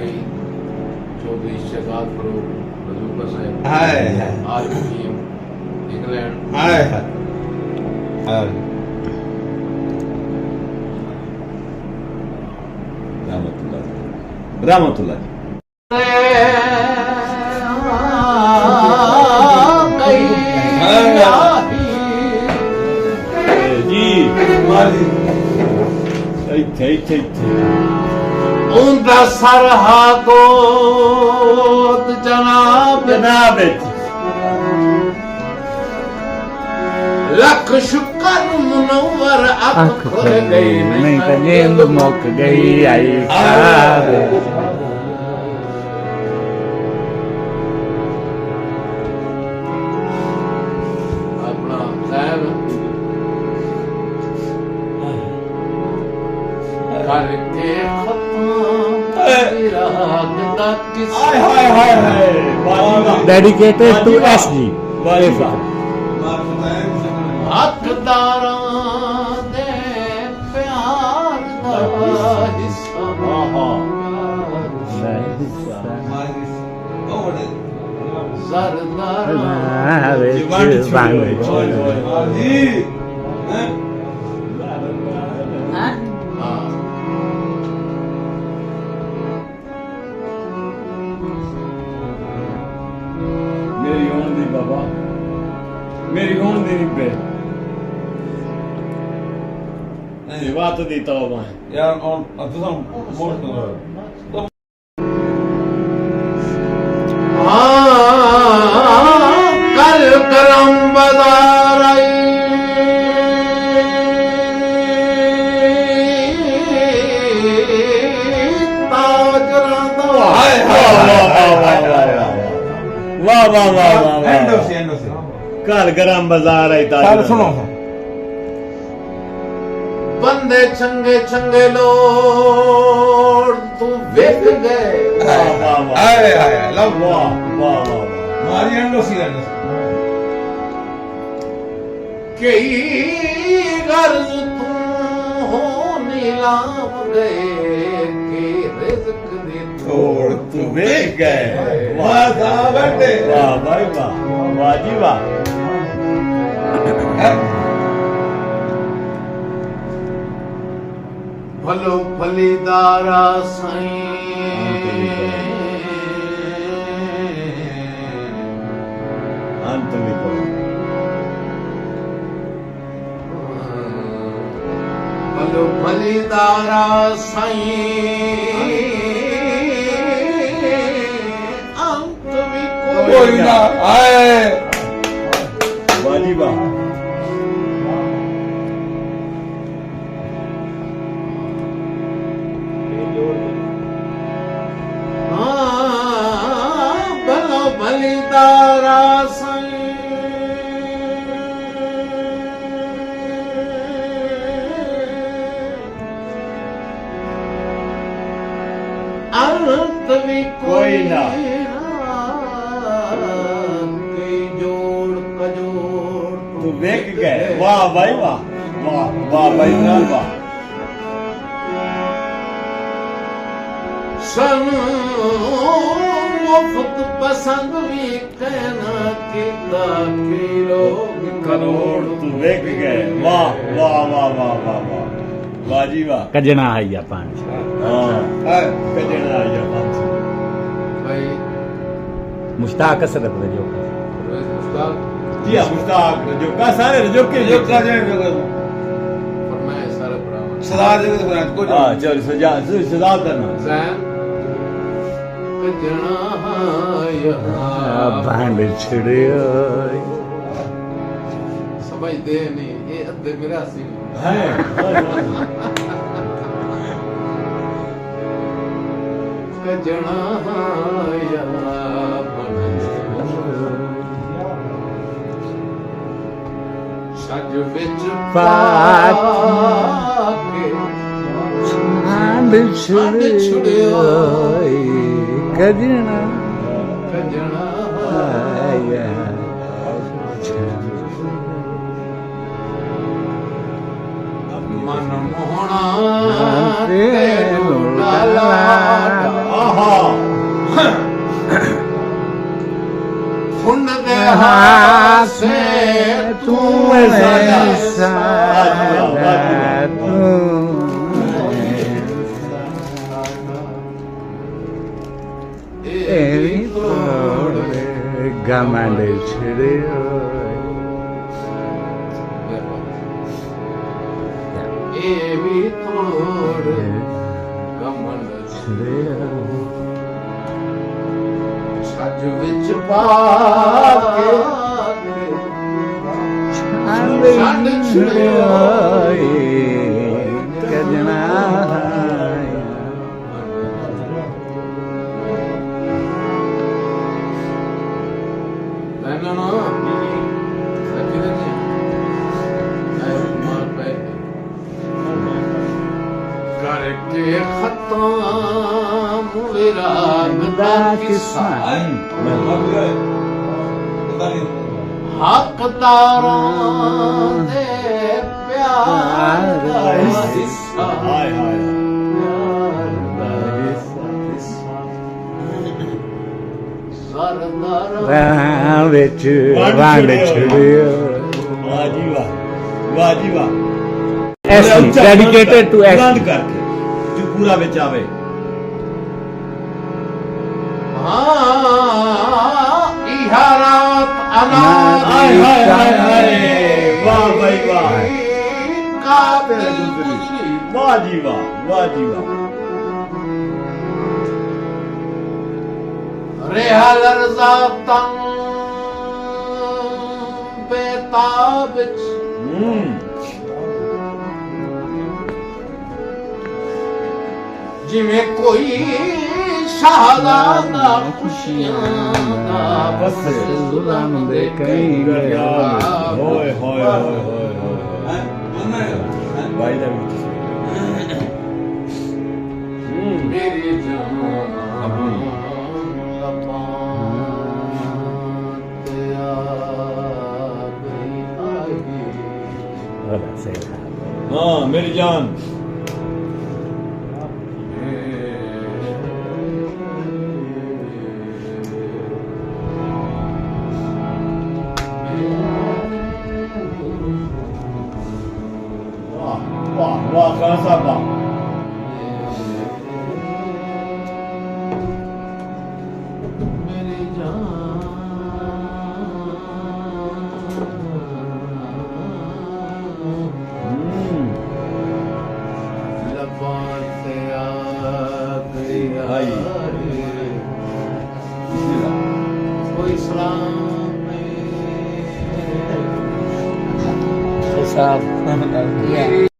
भाई चौधरी शहजाद फरूक बजूका साहब हाय आज टीम इंग्लैंड हाय हाय रहमतुल्लाह जी ਇੱਥੇ ਉਹਦਾ ਸਰਹਾ ਗੋਦ ਜਨਾਬ ਲੱਖ ਸ਼ੁਕਰ ਮੁਨਵਰ ਅੱਖ ਖੁੱਲ ਗਈ ਨਹੀਂ ਤਾਂ ਨੀਂਦ ਮੁੱਕ ਗਈ ਆਈ ਸਾਰੇ ਆਪਣਾ ਸਾਹਿਬ ਕਰਕੇ ਖਤਮ ਰਾਤ ਦਾ ਕਿਸਾ ਹਾਏ ਹਾਏ ਹਾਏ ਬਾਜੀ ਡੈਡੀਕੇਟਡ ਟੂ ਐਸਜੀ ਬਾਜੀ ਹੱਕਦਾਰਾਂ ਦੇ ਪਿਆਰ ਦਾ ਹਿੱਸਾ ਜ਼ਰਦਾਰ ਮੇਰੀ ਹੋਣ ਦੀ ਬਾਬਾ ਮੇਰੀ ਹੋਣ ਦੀ ਨਹੀਂ ਬੇ ਨਹੀਂ ਬਾਤ ਦੀ ਤੌਬਾ ਯਾਰ ਹੁਣ ਤੁਸੀਂ ਮੋੜ कल करम बाजार आई ਵਾਹ ਵਾਹ ਵਾਹ ਐਂਡੋ ਸੀ ਘਰ ਗਰਮ ਬਾਜ਼ਾਰ ਆਈ ਤਾਂ ਸੁਣੋ ਬੰਦੇ ਚੰਗੇ ਚੰਗੇ ਲੋੜ ਤੂੰ ਵੇਖ ਗਏ ਵਾਹ ਵਾਹ ਹਾਏ ਹਾਏ ਲਵ ਵਾਹ ਵਾਹ ਵਾਹ ਮਾਰੀ ਐਂਡੋ ਸੀ ਕਈ ਗਰਜ਼ ਤੂੰ ਹੋ ਨੀਲਾਮ ਗਏ ਕਿ ਰਿਜ਼ਕ ਦੀ ਤੋੜ ਤੂੰ ਵੇਖ ਗਏ ਵਾਹ ਦਾ ਬੈਠੇ ਵਾਹ ਭਾਈ ਵਾਹ ਵਾਹ ਜੀ ਵਾਹ ਭਲੋ ਭਲੀਦਾਰਾ ਸਾਈਂ ਅੰਤ ਲਿਖੋ ਭਲੋ ਭਲੀਦਾਰਾ ਸਾਈਂ ਅੰਤ ਵੀ ਕੋਈ ਨਾ ਆਏ ਵਾਹ ਜੀ ਵਾਹ ਭਲੋ ਭਲੀਦਾਰਾ ਸਾਈਂ ਅੰਤ ਵੀ ਕੋਈ ਨਾ ਕੀ ਜੋੜ ਕਜੋੜ ਤੂੰ ਵੇਖ ਗਏ ਵਾਹ ਭਾਈ ਵਾਹ ਵਾਹ ਵਾਹ ਭਾਈ ਨਾਲ ਵਾਹ ਸਾਨੂੰ ਮੁਫਤ ਪਸੰਦ ਵੀ ਕਹਿਣਾ ਕੀਤਾ ਕਿ ਲੋਕ ਕਰੋੜ ਤੂੰ ਵੇਖ ਗਏ ਵਾਹ ਵਾਹ ਵਾਹ ਵਾਹ ਵਾਹ ਵਾਹ ਵਾਹ ਜੀ ਵਾਹ ਕੱਜਣਾ ਆਈਆ ਪੰਜ ਹਾਂ ਕੱਜਣਾ ਆਇਆ ਪੰਜ ਭਾਈ ਮੁਸ਼ਤਾਕ ਅਸਰਤ ਵਜੋ ਉਸਤਾਦ ਜੀ ਮੁਸ਼ਤਾਕ ਜੋ ਕਾ ਸਾਰੇ ਜੋ ਕੇ ਜੋ ਕਾ ਜਾਏ ਫਰਮਾਇਆ ਸਾਰੇ ਭਰਾਵਾਂ ਸਰਦਾਰ ਜੀ ਦੇ ਫਰਾਜ ਕੋ ਹਾਂ ਚਲ ਸਜਾ ਕਰਨਾ ਜ਼ੈਨ ਕਜਣਾ ਭੰਡ ਛੜਿਆ ਸਮਝਦੇ ਨਹੀਂ ਇਹ ਅੱਧੇ ਮੇਰਾ ਸੀ ਹੈ ਕਜਣਾ ਸੱਜ ਵਿੱਚ ਪਾ ਕੇ ਭੰਡ ਛੜਿਆ ਕੱਜਣਾ ਕਜਣਾ ਆਇਆ ਮਨ ਮੋਹਣਾ ਤੈਨੂੰ ਲਾਲਾ ਆਹਾ ਗਮੰਡ ਛੜਿਓ ਇਹ ਵੀ ਤੋੜ ਗਮਨ ਛੱਜ ਵਿੱਚ ਪਾ ਕੇ ਛੰਡ ਛੜਿਓ ਕਜਣਾ ਨਾ ਨਾ ਸੱਚੀ ਦੇ ਆਏ ਮਾਰ ਪਏ ਕਰਕੇ ਖਤਮ ਵਿਰਾਗ ਦਾ ਕਿੱਸਾ ਹੱਕਦਾਰਾਂ ਦੇ ਪਿਆਰ ਦਾ ਹਿੱਸਾ ਹਾਏ ਹਾਏ ਰਾਹ ਵਿੱਚ ਵੰਡ ਛੜਿਓ ਵਾਹ ਜੀ ਵਾਹ ਵਾਹ ਜੀ ਵਾਹ ਐਸੀ ਡੈਡੀਕੇਟਡ ਟੂ ਬੰਦ ਐਸੀ ਕਰਕੇ ਜੋ ਪੂਰਾ ਵਿੱਚ ਆਵੇ ਇਹਾਰਾਤ ਅਨਾਦ ਹਾਏ ਹਾਏ ਹਾਏ ਹਾਏ ਵਾਹ ਭਾਈ ਵਾਹ ਕਾਬਿਲ ਵਾਹ ਜੀ ਵਾਹ ਜੀ ਵਾਹ ਰਿਹਾ ਲਰਜ਼ਾਤਾਂ ਬੇਤਾਬ ਵਿੱਚ ਜਿਵੇਂ ਕੋਈ ਸ਼ਹਾਦਾਦਾ ਖੁਸ਼ੀਆਂ ਦਾ ਬਸ ਜ਼ੁਲਮ ਦੇ ਕਈ ਹੋਏ ਹੋਏ ਹੋਏ ਹੋਏ ਭਾਈ ਦਾ ਵੀ ਮੇਰੀ ਜਾਨ हाँ मेरी जान वाह वाह वाह खान साहब वाह साहब